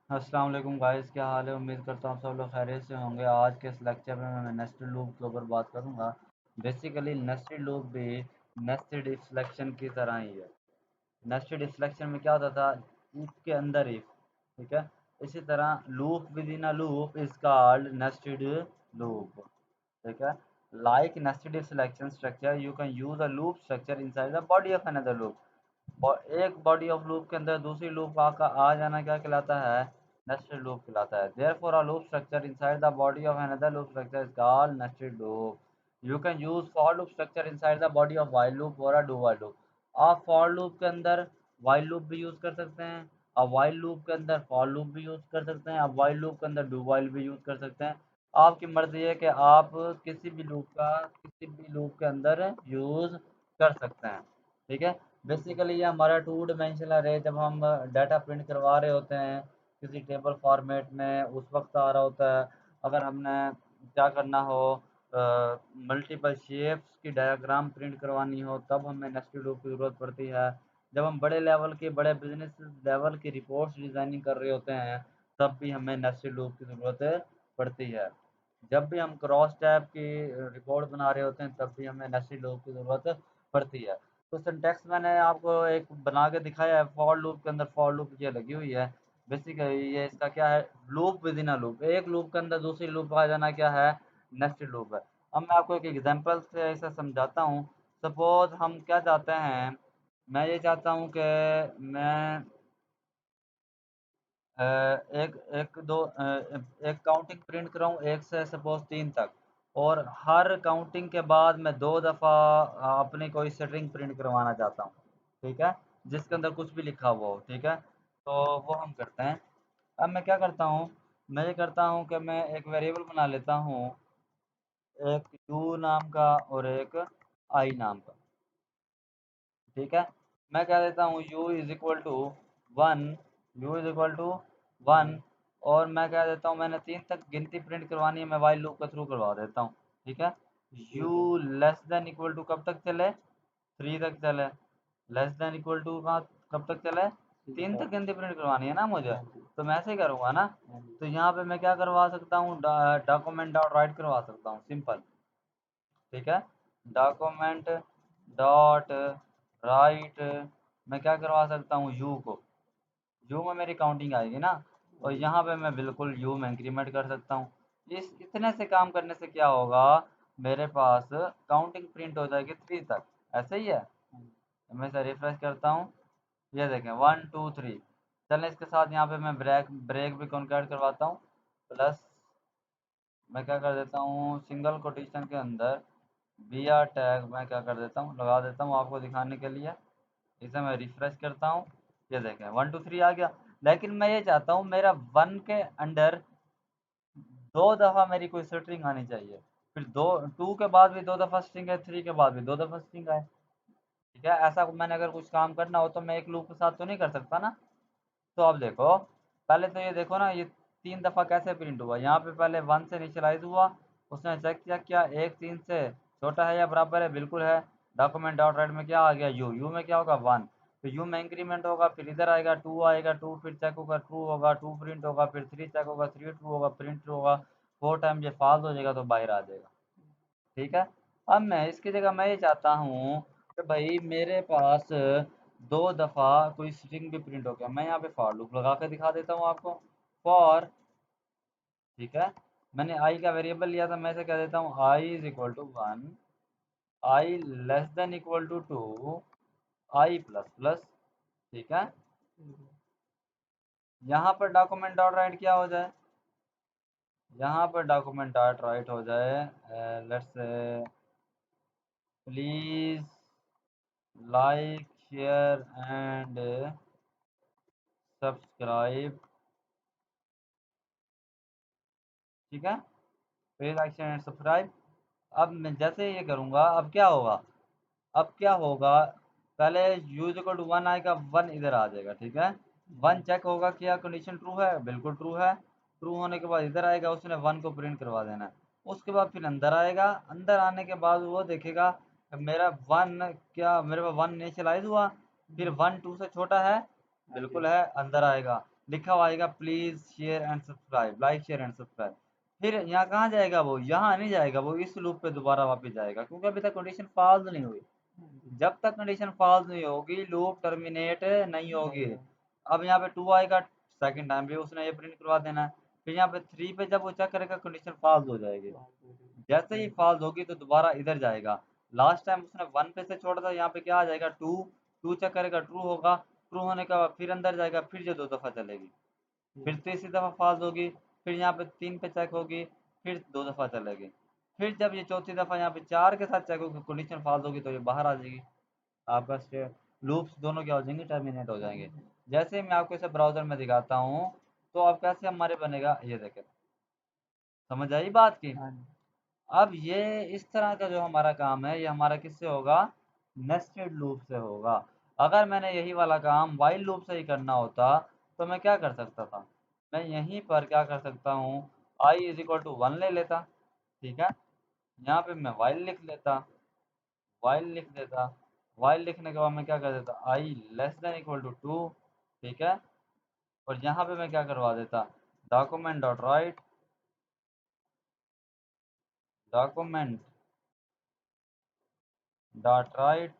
अस्सलाम वालेकुम गाइस, क्या हाल है। उम्मीद करता हूँ सब लोग खैरियत से होंगे। आज के इस लेक्चर में मैं नेस्टेड लूप के ऊपर बात करूँगा। बेसिकली नेस्टेड लूप भी नेस्टेड इफ सिलेक्शन की तरह ही है। नेस्टेड इफ सिलेक्शन में क्या होता था, इफ के अंदर इफ, ठीक है। इसी तरह loop with in a loop is called nested loop, ठीक है। Like nested if selection structure you can use a loop structure inside the body of another loop. और एक बॉडी ऑफ लूप के अंदर दूसरी लूप का आ जाना क्या कहलाता है, नेस्टेड लूप कहलाता है। Therefore a loop structure inside the body of another loop structure is called nested loop. You can use for loop structure inside the body of while loop और अ डू व्हाइल लूप। आप for loop के अंदर while loop भी use कर सकते हैं, आप while loop के अंदर फॉर लूप भी यूज कर सकते हैं, आप व्हाइल लूप के अंदर डू व्हाइल भी यूज कर सकते हैं। आपकी मर्जी है कि आप किसी भी लूप के अंदर यूज कर सकते हैं, ठीक है। बेसिकली ये हमारा टू डिमेंशनल अरे जब हम डाटा प्रिंट करवा रहे होते हैं किसी टेबल फॉर्मेट में, उस वक्त आ रहा होता है। अगर हमने क्या करना हो, मल्टीपल शेप्स की डायग्राम प्रिंट करवानी हो, तब हमें नेस्टेड लूप की ज़रूरत पड़ती है। जब हम बड़े लेवल की बड़े बिजनेस लेवल की रिपोर्ट्स डिज़ाइनिंग कर रहे होते हैं, तब भी हमें नेस्टेड लूप की ज़रूरत पड़ती है। जब भी हम क्रॉस टैब की रिपोर्ट बना रहे होते हैं, तब भी हमें नेस्टेड लूप की ज़रूरत पड़ती है। तो सिंटैक्स मैंने आपको एक बना के दिखाया है। फॉर लूप के अंदर फॉर लूप ये लगी हुई है। बेसिकली ये इसका क्या है, loop with in a loop, एक लूप के अंदर दूसरी लूप आ जाना क्या है, नेस्टेड लूप है। अब मैं आपको एक एग्जांपल से इसे समझाता हूँ। सपोज हम क्या चाहते हैं, मैं ये चाहता हूँ कि मैं एक एक दो एक काउंटिंग प्रिंट कराऊँ एक से सपोज 3 तक, और हर काउंटिंग के बाद मैं 2 दफ़ा अपनी कोई स्ट्रिंग प्रिंट करवाना चाहता हूँ, ठीक है, जिसके अंदर कुछ भी लिखा हुआ हो, ठीक है। तो वो हम करते हैं। अब मैं क्या करता हूँ, मैं ये करता हूँ कि मैं एक वेरिएबल बना लेता हूँ, एक यू नाम का और एक आई नाम का, ठीक है। मैं कह देता हूँ u is equal to 1, U is equal to 1, और मैं कह देता हूँ मैंने 3 तक गिनती प्रिंट करवानी है, मैं वाइल लूप के थ्रू करवा देता हूँ, ठीक है। u less than equal to कब तक चले, 3 तक चले। लेस देन इक्वल टू कहाँ, कब तक चले, 3 तक गिनती प्रिंट करवानी है ना मुझे, तो मैं ऐसे ही करूँगा ना। तो यहाँ पे मैं क्या करवा सकता हूँ, डॉक्यूमेंट डॉट राइट करवा सकता हूँ, सिंपल, ठीक है। डॉक्यूमेंट डॉट राइट, मैं क्या करवा सकता हूँ, यू को, यू में मेरी काउंटिंग आएगी ना, और यहाँ पे मैं बिल्कुल यू में इंक्रीमेंट कर सकता हूँ। इस इतने से काम करने से क्या होगा, मेरे पास काउंटिंग प्रिंट हो जाएगी 3 तक, ऐसे ही है। मैं इसे रिफ्रेश करता हूँ, ये देखें 1 2 3। चलें इसके साथ यहाँ पे मैं ब्रेक ब्रेक भी कॉन्कैट करवाता हूँ, प्लस मैं क्या कर देता हूँ, सिंगल कोटेशन के अंदर बी आर टैग मैं क्या कर देता हूँ, लगा देता हूँ आपको दिखाने के लिए। इसे मैं रिफ्रेश करता हूँ, ये देखें 1 2 3 आ गया। लेकिन मैं ये चाहता हूँ मेरा 1 के अंडर 2 दफ़ा मेरी कोई स्ट्रिंग आनी चाहिए, फिर 2 के बाद भी 2 दफ़ा स्ट्रिंग है, 3 के बाद भी 2 दफ़ा स्ट्रिंग आए, ठीक है। ऐसा मैंने अगर कुछ काम करना हो तो मैं एक लूप के साथ तो नहीं कर सकता ना। तो अब देखो, पहले तो ये देखो ना, ये 3 दफ़ा कैसे प्रिंट हुआ। यहाँ पे पहले 1 से इनिशियलाइज़ हुआ, उसने चेक किया क्या एक 3 से छोटा है या बराबर है, बिल्कुल है। डॉक्यूमेंट डॉट राइट में क्या आ गया, यू में क्या होगा 1, तो यू में इंक्रीमेंट होगा, फिर इधर आएगा 2 आएगा, 2 फिर चेक होगा ट्रू होगा, 2 प्रिंट होगा, फिर 3 चेक होगा, 3 ट्रू होगा, प्रिंट ट्रू होगा, 4 टाइम ये फॉल्स हो जाएगा तो बाहर आ जाएगा, ठीक है। अब मैं इसकी जगह मैं ये चाहता हूँ कि भाई मेरे पास 2 दफ़ा कोई स्ट्रिंग भी प्रिंट हो गया, मैं यहाँ पे फॉर लूप लगा के दिखा देता हूँ आपको। फॉर, ठीक है, मैंने आई का वेरिएबल लिया था, मैं इसे कह देता हूँ i is equal to 1, i less than equal to 2, i plus plus, ठीक है। यहाँ पर डॉक्यूमेंट डॉट राइट क्या हो जाए, यहाँ पर डॉक्यूमेंट डॉट राइट हो जाए, let's say please like share and subscribe, ठीक है। Please like share and subscribe. अब मैं जैसे ये करूँगा, अब क्या होगा, अब क्या होगा, पहले यूज इक्वल टू 1 आएगा, 1 इधर आ जाएगा, ठीक है। 1 चेक होगा क्या कंडीशन ट्रू है, बिल्कुल ट्रू है। ट्रू होने के बाद इधर आएगा, उसने 1 को प्रिंट करवा देना है। उसके बाद फिर अंदर आएगा, अंदर आने के बाद वो देखेगा मेरा 1, क्या मेरे पास 1 इनिशियलाइज हुआ, फिर 1 2 से छोटा है, बिल्कुल है, अंदर आएगा। लिखा हुआ आएगा please share and subscribe, like share and subscribe. फिर यहाँ कहाँ जाएगा वो, यहाँ नहीं जाएगा, वो इस लूप पे दोबारा वापस जाएगा, क्योंकि अभी तक कंडीशन फॉल्स नहीं हुई। जब तक कंडीशन फॉल्स नहीं होगी लूप टर्मिनेट नहीं होगी। अब यहाँ पे 2 आएगा, सेकंड टाइम भी उसने ये प्रिंट करवा देना है। फिर यहाँ पे 3 पे जब वो चेक करेगा कंडीशन फॉल्स हो जाएगी। जैसे ही फॉल्स होगी तो दोबारा इधर जाएगा। लास्ट टाइम उसने 1 पे से छोड़ा था, यहाँ पे क्या आ जाएगा 2, 2 चेक करेगा, ट्रू होगा, ट्रू होने के बाद फिर अंदर जाएगा, फिर जो 2 दफ़ा चलेगी। फिर तीसरी दफ़ा फॉल्स होगी, फिर यहाँ पे 3 पे चेक होगी, फिर 2 दफ़ा चलेगी। फिर जब ये चौथी दफ़ा यहाँ पे 4 के साथ चेक होगी, कंडीशन फॉल्स होगी तो ये बाहर आ जाएगी। आपका लूप्स दोनों क्या हो जाएंगे, टर्मिनेट हो जाएंगे। जैसे मैं आपको इसे ब्राउज़र में दिखाता हूँ, तो अब कैसे हमारे बनेगा ये देखें। समझ आई बात की? अब ये इस तरह का जो हमारा काम है, ये हमारा किससे होगा, नेस्टेड लूप से होगा। अगर मैंने यही वाला काम वाइल लूप से ही करना होता तो मैं क्या कर सकता था, मैं यहीं पर क्या कर सकता हूँ, आई इज इक्वल टू 1 ले लेता। ठीक है, यहाँ पे मैं वाइल लिख लेता, वाइल लिख देता। वाइल लिखने के बाद मैं क्या कर देता, आई लेस देन इक्वल टू 2। ठीक है, और यहाँ पे मैं क्या करवा देता, document dot right, document dot right,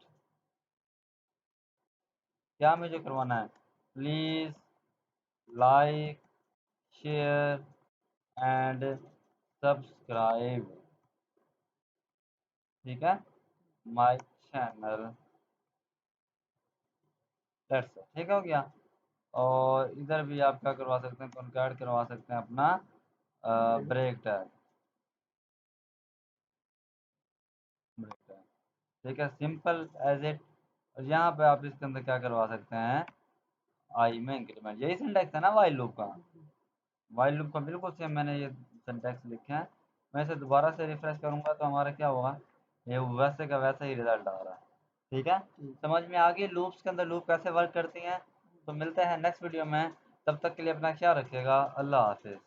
क्या मुझे करवाना है, please like share and subscribe. ठीक है, माय चैनल, दैट्स इट। ठीक हो गया। और इधर भी आप क्या करवा सकते हैं, कॉन्कैट करवा सकते हैं अपना ब्रेक टैग, ब्रेक टैग। ठीक है, सिंपल एज इट। और यहाँ पे आप इसके अंदर क्या करवा सकते हैं, आई में इंक्रीमेंट, यही सिंटैक्स है ना वाइल लूप का। वाइल लूप का बिल्कुल सेम मैंने ये सिंटैक्स लिखे हैं। मैं इसे दोबारा से रिफ्रेश करूंगा तो हमारा क्या होगा, ये वैसे का वैसा ही रिजल्ट आ रहा है। ठीक है, समझ में आ गई लूप्स के अंदर लूप कैसे वर्क करती हैं। तो मिलते हैं नेक्स्ट वीडियो में, तब तक के लिए अपना ख्याल रखिएगा, अल्लाह हाफिज़।